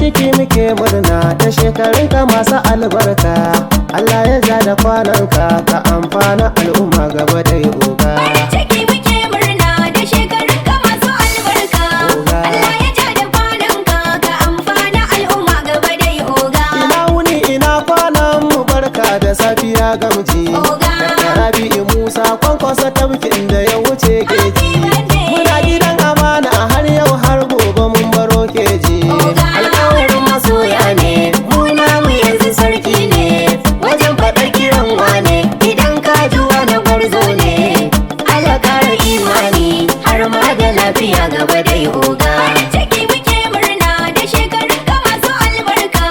ciki muke murna da shekarunka masu albarka. Allah ya ja da kwananka ka amfana al'umma gaba dai oga. Farin ciki muke murna da shekarunka masu albarka. Allah ya ja da kwananka ka amfana al'umma gaba dai oga. Ina wuni ina kwanan mu barka da safiya gamji. Da Rabi'u Musa kwankwasa tabkin da ya wuce keji. Muna gidan amana har yau har gobe mun baro keji. Alƙawarin masoya ne, muna mu yanzu sarki ne. Wajen faɗar kiran wane idan ka ji wani gwarzo ne. Allah ƙara imani har ma da lafiya gaba dai oga. Farin ciki muke murna da shekarunka masu albarka.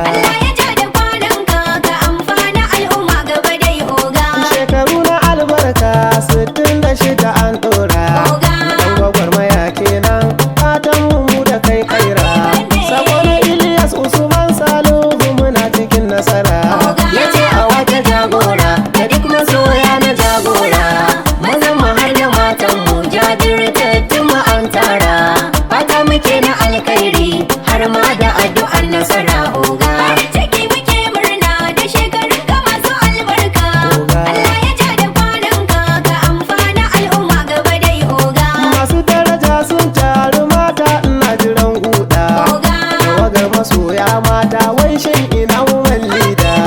Allah ya ja da kwananka ka amfana al'umma gaba dai oga. Shekaru na albarka 66 an ɗora. Dan gwagwarmaya kenan fatan mu da kai kaira. Sakon Ilyas Usman Salihu muna cikin nasara. Ya ce a wata jagora da duk masoya na jagora. Mazan mu har da matan mu jajirtattun mu an tara. Fata muke na alkhairi har ma da addu'an nasara oga. Farin ciki muke murna da shekarunka masu albarka. Allah ya ja da kwananka ka amfana al'umma gaba dai oga. Masu daraja sun taru mata ina jiran guda. Tawagar masoya mata wai shin ina woman leader.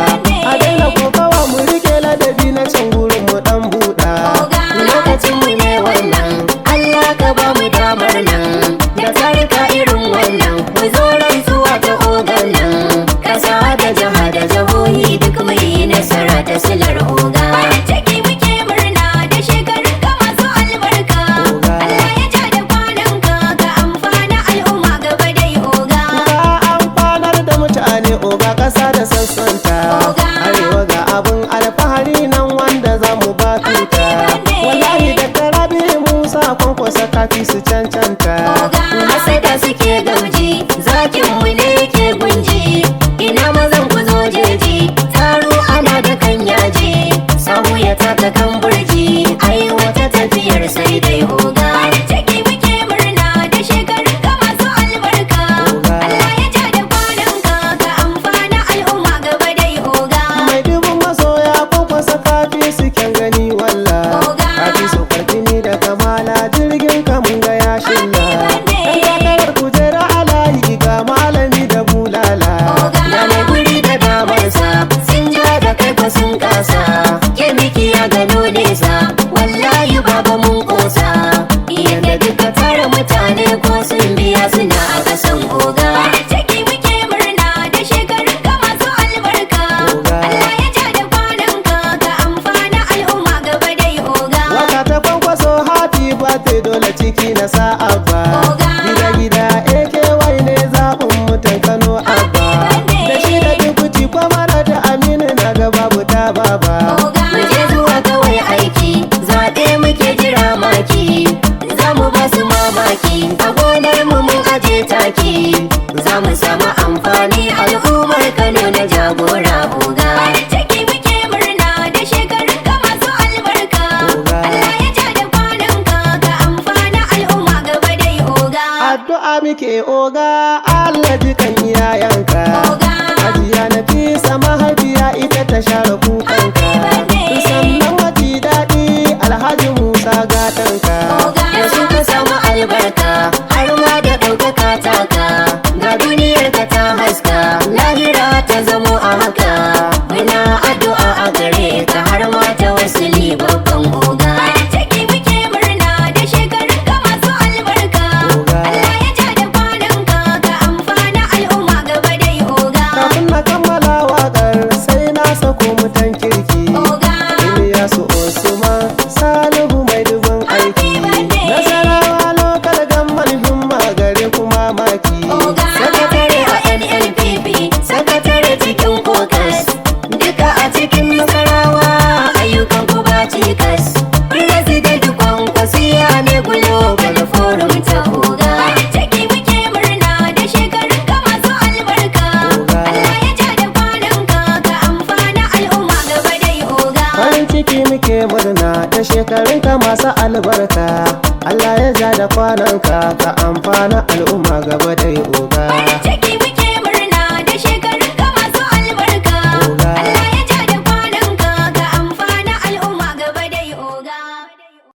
A daina kokawa mu rike ladabi na can gurin mu dan buɗa. Lokacin mu ne wannan, Allah ka ba mu damar nan. Da tarika irin wannan, mu zo rantsuwa ta ogan nan. Kasa da jiha da jihohi duk mu yi nasara ta silar oga. Farin ciki muke murna da shekarunka masu albarka. Allah ya ja da kwananka ka amfana al'umma gaba dai oga. Ka amfanar da mutane oga ƙasa da sassanta. Arewa ga abin alfahari nan wanda za mu ba tuta. Wallahi da Rabi'u Musa kwankwasa kafi su cancanta. Hasada suke gamji, zakin mu ne ke gunji. Ina mazan ku zo jeji, taro ana da kan yaji. Sahu ya taka kan burji, ai wata tafiyar sai dai oga. Farin ciki muke murna da shekarunka masu albarka. Allah ya ja da kwananka ka amfana al'umma gaba dai oga. Mai dubin masoya kwankwasa kafi su kyan gani walla. Kafi su kwarjini da kamala jirgin kamun ga ya shilla. Ɗan takarar kujera alayi ga malami da bulala. Ga mai guri da damarsa, sun ja da kai fa sun kasa. Ke miki ya gano nesa, wallahi baba mun kosa. Yadda duka tara mutane ko sun biya suna a kasan oga. Farin ciki muke murna da shekarunka masu albarka. Allah ya ja da kwananka ka amfana al'umma gaba dai oga. Waka ta kwankwaso happy birthday dole ciki na sa'a ba. Gida gida AKY ne zaɓin mutan Kano abba. Da shi da dubuti kwamara da Aminu na ga babu ta baba. Mu je zuwa kawai aiki, zaɓe muke jira maki. Za mu ba su mamaki, a gonar mu mun aje taki. Za mu samu amfani al'ummar Kano na jagora oga. Farin ciki muke murna da shekarunka masu albarka. Allah ya ja da kwananka ka amfana al'umma gaba dai oga. Addu'a muke oga Allah jikan iyayenka. Hajiya Nafisa mahaifiya ita ta share kukanka. Sannan maji daɗi Alhaji Musa gatanka. Da suka samu albarka har ma da ɗaukaka taka. Ga duniyar ka ta haska, lahira ta zamo a haka. Muna addu'a a gare ka har ma ta wasili babban oga. Farin ciki muke murna da shekarunka masu albarka. Allah ya ja da kwananka ka amfana al'umma gaba dai oga. Kafin na kammala waƙar sai na sako mutan kirki. Ilyasu Usman Salihu mai dubin aiki. Nasarawa lokal gammal himma gare kuma maki. Sakatare a NNPP, sakatare cikin kokas. Duka a cikin nasarawa ayyukan ku ba cikas. President Kwankwasiya ne Global Forum ta oga. Farin ciki muke murna da shekarunka masu albarka. Allah ya ja da kwananka ka amfana al'umma gaba dai oga. Farin ciki muke murna da shekarunka masu albarka. Allah ya ja da kwananka ka amfana al'umma gaba dai oga.